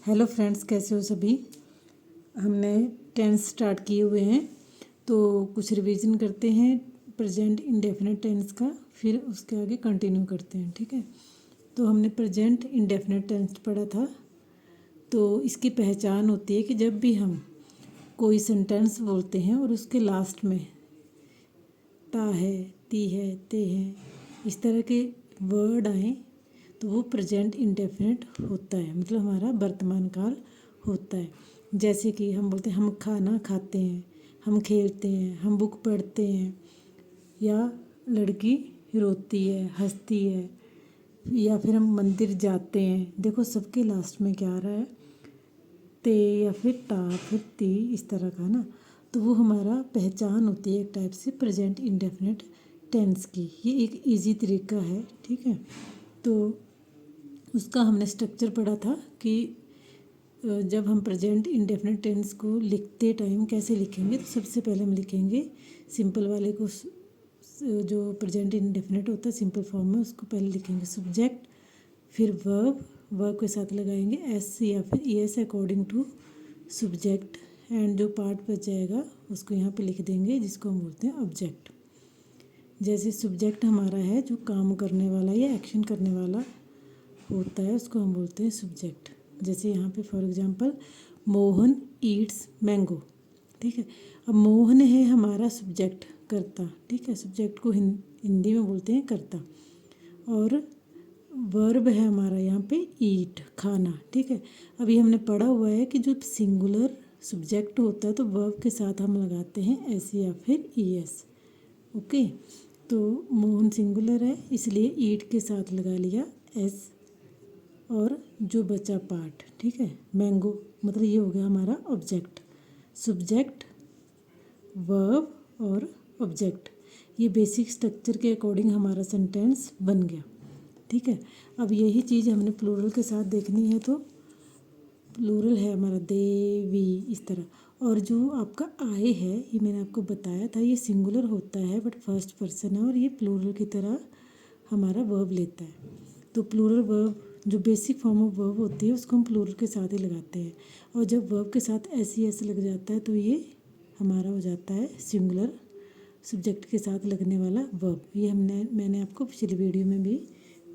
Hello friends, कैसे हो सभी। हमने टेंस स्टार्ट किए हुए हैं तो कुछ रिवीजन करते हैं प्रेजेंट इंडेफिनिट टेंस का, फिर उसके आगे कंटिन्यू करते हैं। ठीक है, तो हमने प्रेजेंट इंडेफिनिट टेंस पढ़ा था। तो इसकी पहचान होती है कि जब भी हम कोई सेंटेंस बोलते हैं और उसके लास्ट में ता है, ती है, ते है, इस तरह के वर्ड आए तो वो प्रेजेंट इंडेफिनिट होता है, मतलब हमारा वर्तमान काल होता है। जैसे कि हम बोलते हैं हम खाना खाते हैं, हम खेलते हैं, हम बुक पढ़ते हैं, या लड़की रोती है, हंसती है, या फिर हम मंदिर जाते हैं। देखो सबके लास्ट में क्या आ रहा है, ते या फिर टा फिर ती, इस तरह का ना। तो वो हमारा पहचान होती है एक टाइप से प्रेजेंट इंडेफिनिट टेंस की। ये एक इजी तरीका है। ठीक है, तो उसका हमने स्ट्रक्चर पढ़ा था कि जब हम प्रेजेंट इंडेफिनिट टेंस को लिखते टाइम कैसे लिखेंगे। तो सबसे पहले हम लिखेंगे सिंपल वाले को, जो प्रेजेंट इंडेफिनिट होता है सिंपल फॉर्म में, उसको पहले लिखेंगे सब्जेक्ट, फिर वर्ब के साथ लगाएंगे एस या फिर E S according to subject, and जो पार्ट बच जाएगा उसको यहाँ पे लिख देंगे, जिसको हम बोलते हैं ऑब्जेक्ट। जैसे सब्जेक्ट हमारा है जो काम करने वाला या एक्शन करने वाला होता है, उसको हम बोलते हैं सब्जेक्ट। जैसे यहाँ पे for example Mohan Yeats mango. ठीक है, अब मोहन है हमारा सब्जेक्ट, कर्ता। ठीक है, सब्जेक्ट को हिंदी में बोलते हैं कर्ता, और वर्ब है हमारा यहाँ पे ईट, खाना। ठीक है, अभी हमने पढ़ा हुआ है कि जो सिंगुलर सब्जेक्ट होता है तो वर्ब के साथ हम लगाते हैं एस या फिर ई एस। ओके, तो मोहन सिंगुलर है इसलिए ईट के साथ लगा लिया एस, और जो बचा पार्ट, ठीक है, मैंगो, मतलब ये हो गया हमारा ऑब्जेक्ट। सब्जेक्ट, वर्ब और ऑब्जेक्ट, ये बेसिक स्ट्रक्चर के अकॉर्डिंग हमारा सेंटेंस बन गया। ठीक है, अब यही चीज़ हमने प्लूरल के साथ देखनी है, तो प्लूरल है हमारा दे, वी, इस तरह। और जो आपका आए है, ये मैंने आपको बताया था, ये सिंगुलर होता है बट फर्स्ट पर्सन है, और ये प्लूरल की तरह हमारा वर्ब लेता है। तो प्लूरल वर्ब जो बेसिक फॉर्म ऑफ वर्ब होती है उसको हम प्लूरल के साथ ही लगाते हैं, और जब वर्ब के साथ एस ई एस लग जाता है तो ये हमारा हो जाता है सिंगुलर सब्जेक्ट के साथ लगने वाला वर्ब। ये मैंने आपको पिछली वीडियो में भी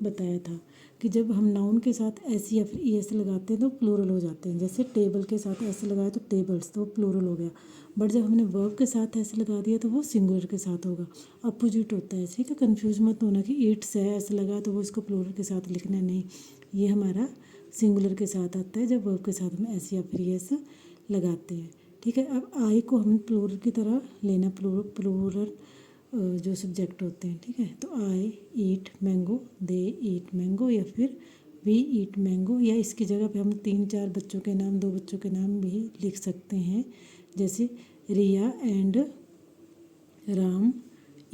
बताया था कि जब हम नाउन के साथ एस या फिर ई एस लगाते हैं तो प्लूरल हो जाते हैं। जैसे टेबल के साथ एस लगाया तो टेबल्स, तो वो प्लूरल हो गया। बट जब हमने वर्ब के साथ एस लगा दिया तो वो सिंगुलर के साथ होगा, अपोजिट होता है। ठीक है, कन्फ्यूज मत होना कि ईट्स है एस लगा तो वो इसको प्लूरल के साथ लिखना है, नहीं, ये हमारा सिंगुलर के साथ आता है जब वर्ब के साथ हम एस या फिर एस लगाते हैं। ठीक है, अब आई को हम प्लूरल की तरह लेना, प्लूरल जो सब्जेक्ट होते हैं। ठीक है, तो आई ईट मैंगो, दे ईट मैंगो, या फिर वी ईट मैंगो, या इसकी जगह पे हम 3-4 बच्चों के नाम, 2 बच्चों के नाम भी लिख सकते हैं। जैसे रिया एंड राम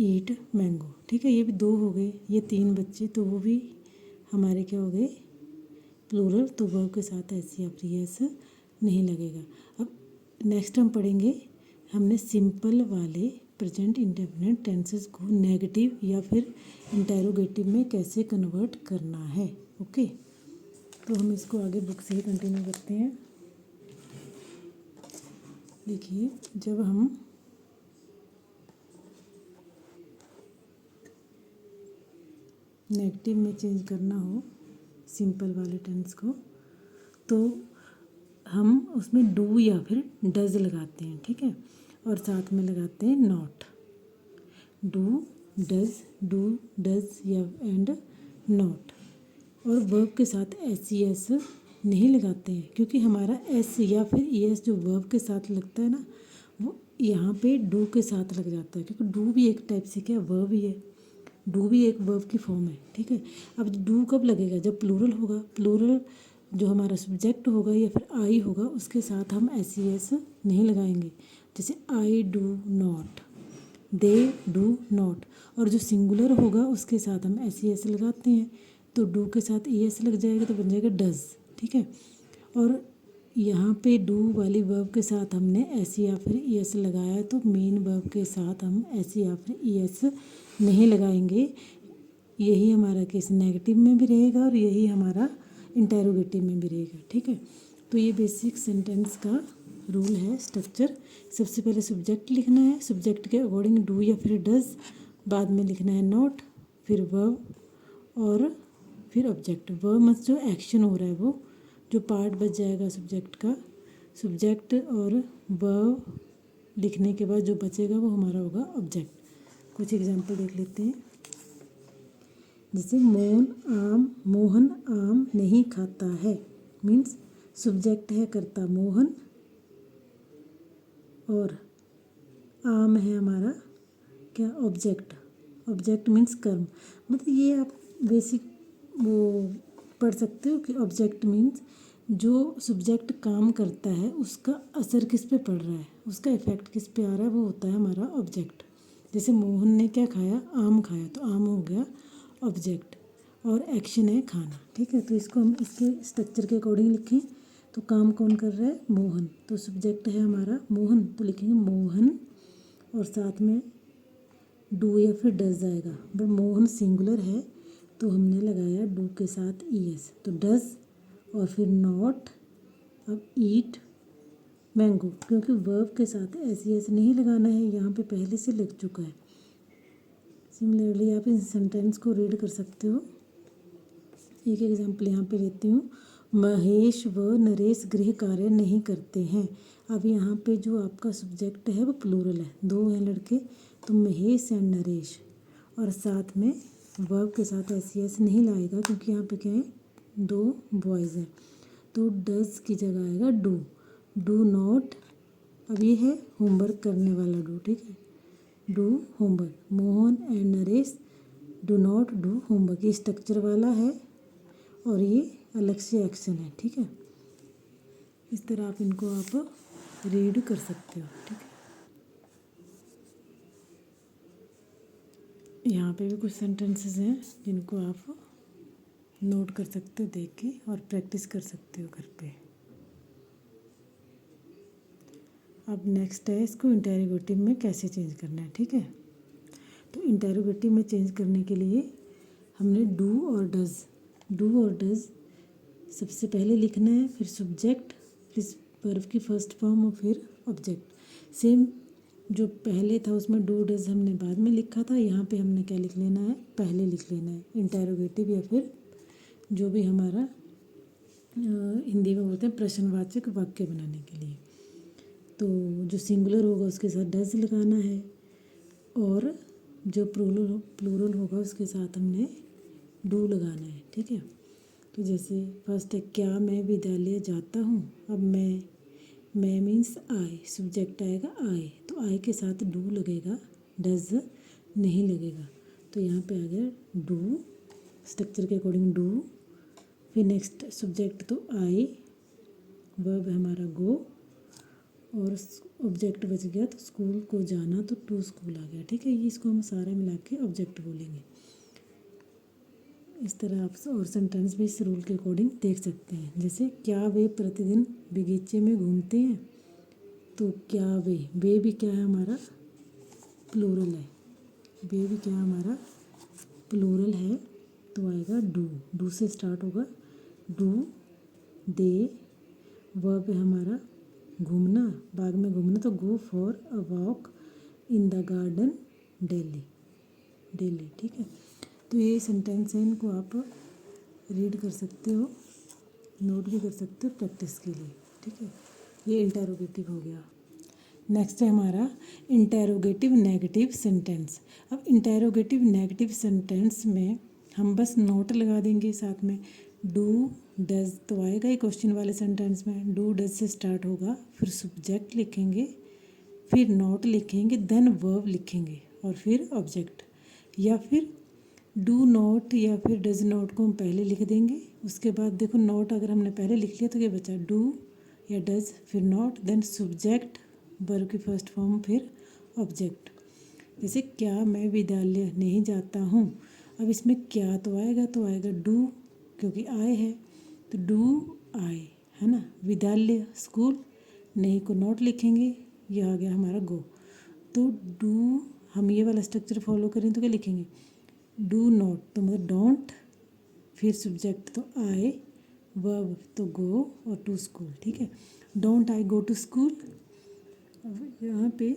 ईट मैंगो। ठीक है, ये भी 2 हो गए, ये 3 बच्चे, तो वो भी हमारे क्या हो गए, प्लूरल। तो वर्ब के साथ ऐसे या फिर एस नहीं लगेगा। अब नेक्स्ट हम पढ़ेंगे, हमने सिंपल वाले प्रेजेंट इंडेफिनिट टेंसेस को नेगेटिव या फिर इंटेरोगेटिव में कैसे कन्वर्ट करना है। ओके, तो हम इसको आगे बुक से ही कंटिन्यू करते हैं। देखिए, जब हम नेगेटिव में चेंज करना हो सिंपल वाले टेंस को, तो हम उसमें डू या फिर डज लगाते हैं। ठीक है, और साथ में लगाते हैं नॉट। डू डज या एंड नॉट, और वर्ब के साथ एस ई एस नहीं लगाते हैं, क्योंकि हमारा एस या फिर ई एस जो वर्ब के साथ लगता है ना, वो यहाँ पे डू के साथ लग जाता है, क्योंकि डू भी एक टाइप से क्या वर्ब ही है, डू भी एक वर्ब की फॉर्म है। ठीक है, अब डू कब लगेगा, जब प्लूरल होगा। प्लूरल जो हमारा सब्जेक्ट होगा या फिर आई होगा, उसके साथ हम एस ई एस नहीं लगाएंगे। जैसे I do not, they do not, और जो सिंगुलर होगा उसके साथ हम एस ई एस लगाते हैं, तो डू के साथ ई एस लग जाएगा तो बन जाएगा डज। ठीक है, और यहाँ पे डू वाली वर्ब के साथ हमने एस या फिर ई एस लगाया, तो मेन वर्ब के साथ हम एस या फिर ई एस नहीं लगाएंगे। यही हमारा केस नेगेटिव में भी रहेगा और यही हमारा इंटेरोगेटिव में भी रहेगा। ठीक है, तो ये बेसिक सेंटेंस का रूल है, स्ट्रक्चर। सबसे पहले सब्जेक्ट लिखना है, सब्जेक्ट के अकॉर्डिंग डू या फिर डज, बाद में लिखना है नॉट, फिर वर्ब और फिर ऑब्जेक्ट। वर्ब मतलब जो एक्शन हो रहा है वो जो पार्ट बच जाएगा सब्जेक्ट का, सब्जेक्ट और वर्ब लिखने के बाद जो बचेगा वो हमारा होगा ऑब्जेक्ट। कुछ एग्जांपल देख लेते हैं। जैसे मोहन आम नहीं खाता है, मीन्स सब्जेक्ट है कर्ता मोहन और आम है हमारा क्या, ऑब्जेक्ट। ऑब्जेक्ट मीन्स कर्म। मतलब ये आप बेसिक वो पढ़ सकते हो कि ऑब्जेक्ट मीन्स जो सब्जेक्ट काम करता है उसका असर किस पे पड़ रहा है, उसका इफेक्ट किस पे आ रहा है, वो होता है हमारा ऑब्जेक्ट। जैसे मोहन ने क्या खाया, आम खाया, तो आम हो गया ऑब्जेक्ट और एक्शन है खाना। ठीक है, तो इसको हम इसके स्ट्रक्चर के अकॉर्डिंग लिखें तो काम कौन कर रहा है, मोहन। तो सब्जेक्ट है हमारा मोहन, तो लिखेंगे मोहन और साथ में डू या फिर डज आएगा। बट मोहन सिंगुलर है तो हमने लगाया डू के साथ ईएस, तो डज और फिर नॉट। अब ईट मैंगो, क्योंकि वर्ब के साथ एस नहीं लगाना है, यहाँ पे पहले से लग चुका है। सिमिलरली आप इस सेंटेंस को रीड कर सकते हो। एक एग्जांपल यहाँ पे लेती हूँ, महेश व नरेश गृह कार्य नहीं करते हैं। अब यहाँ पे जो आपका सब्जेक्ट है वो प्लूरल है, दो हैं लड़के, तो महेश एंड नरेश, और साथ में वर्ब के साथ एस नहीं लाएगा क्योंकि यहाँ पे क्या है, दो बॉयज़ हैं, तो डज की जगह आएगा डू। डू नॉट, अब ये है होमवर्क करने वाला डू, ठीक है, do homework. Mohan and Naresh do not do homework, ये स्ट्रक्चर वाला है और ये अलग से एक्शन है। ठीक है, इस तरह आप इनको आप रीड कर सकते हो। ठीक है, यहाँ पे भी कुछ सेंटेंसेस हैं जिनको आप नोट कर सकते हो देख के और प्रैक्टिस कर सकते हो घर पे। अब नेक्स्ट है, इसको इंटेरोगेटिव में कैसे चेंज करना है। ठीक है, तो इंटेरोगेटिव में चेंज करने के लिए हमने डू और डज सबसे पहले लिखना है, फिर सब्जेक्ट, फिर वर्ब की फर्स्ट फॉर्म और फिर ऑब्जेक्ट। सेम जो पहले था उसमें डू डज हमने बाद में लिखा था, यहाँ पे हमने क्या लिख लेना है, पहले लिख लेना है इंटेरोगेटिव या फिर जो भी हमारा हिंदी में बोलते हैं प्रश्नवाचक वाक्य बनाने के लिए। तो जो सिंगुलर होगा उसके साथ डज लगाना है और जो प्लूरल होगा उसके साथ हमने डू लगाना है। ठीक है, तो जैसे फर्स्ट है, क्या मैं विद्यालय जाता हूँ। अब मैं मीन्स आई, सब्जेक्ट आएगा आई, तो आई के साथ डू लगेगा, डज नहीं लगेगा। तो यहाँ पे आ गया डू, स्ट्रक्चर के अकॉर्डिंग डू, फिर नेक्स्ट सब्जेक्ट तो आई, वर्ब हमारा गो और ऑब्जेक्ट बच गया तो स्कूल को जाना, तो टू स्कूल आ गया। ठीक है, ये इसको हम सारा मिला के ऑब्जेक्ट बोलेंगे। इस तरह आप और सेंटेंस भी इस रूल के अकॉर्डिंग देख सकते हैं। जैसे क्या वे प्रतिदिन बगीचे में घूमते हैं, तो क्या वे भी क्या है हमारा, प्लूरल है, वे भी क्या हमारा प्लूरल है, तो आएगा डू से स्टार्ट होगा, डू दे। वर्ब है हमारा घूमना, बाग में घूमना, तो go for a walk in the garden daily. ठीक है, तो ये सेंटेंस है, इनको आप रीड कर सकते हो, नोट भी कर सकते हो प्रैक्टिस के लिए। ठीक है, ये इंटेरोगेटिव हो गया। नेक्स्ट है हमारा इंटेरोगेटिव नेगेटिव सेंटेंस। अब इंटेरोगेटिव नेगेटिव सेंटेंस में हम बस नोट लगा देंगे साथ में, डू डज तो आएगा ही क्वेश्चन वाले सेंटेंस में, डू डज से स्टार्ट होगा, फिर सब्जेक्ट लिखेंगे, फिर नोट लिखेंगे, देन वर्ब लिखेंगे और फिर ऑब्जेक्ट, या फिर डू नॉट या फिर डज नॉट को हम पहले लिख देंगे। उसके बाद देखो नॉट अगर हमने पहले लिख लिया तो क्या बचा, डू या डज, फिर नॉट, देन सब्जेक्ट, वर्ब की फर्स्ट फॉर्म, फिर ऑब्जेक्ट। जैसे क्या मैं विद्यालय नहीं जाता हूँ, अब इसमें क्या तो आएगा डू, क्योंकि आए है तो डू आए, है ना, विद्यालय स्कूल, नहीं को नॉट लिखेंगे, ये आ गया हमारा गो। तो डू हम ये वाला स्ट्रक्चर फॉलो करें तो क्या लिखेंगे, डू नॉट तो मतलब डोंट, फिर सब्जेक्ट तो आई, वर्ब तो गो और टू स्कूल, ठीक है। Don't I go to school, यहाँ पे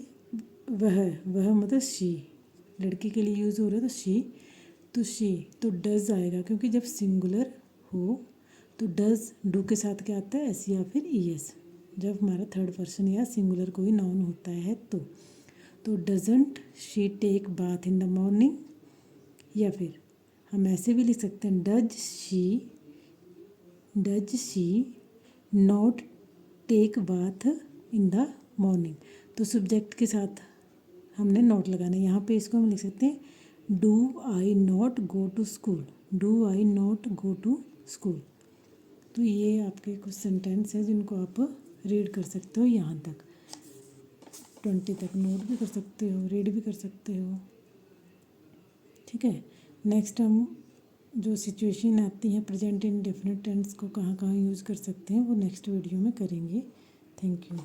वह मतलब शी, लड़की के लिए यूज़ हो रहा है तो शी, तो शी तो डज आएगा, क्योंकि जब सिंगुलर हो तो डज डू के साथ क्या आता है, एस या फिर ई एस, जब हमारा थर्ड पर्सन या सिंगुलर कोई नाउन होता है तो doesn't she take bath in the morning, या फिर हम ऐसे भी लिख सकते हैं does she not take bath in the morning, तो सब्जेक्ट के साथ हमने नॉट लगाना है। यहाँ पे इसको हम लिख सकते हैं do I not go to school, do I not go to school. तो ये आपके कुछ सेंटेंस हैं जिनको आप रीड कर सकते हो, यहाँ तक 20 तक नोट भी कर सकते हो, रीड भी कर सकते हो, ठीक है। नेक्स्ट हम जो सिचुएशन आती है प्रेजेंट इंडेफिनिट टेंस को कहाँ कहाँ यूज़ कर सकते हैं वो नेक्स्ट वीडियो में करेंगे। Thank you.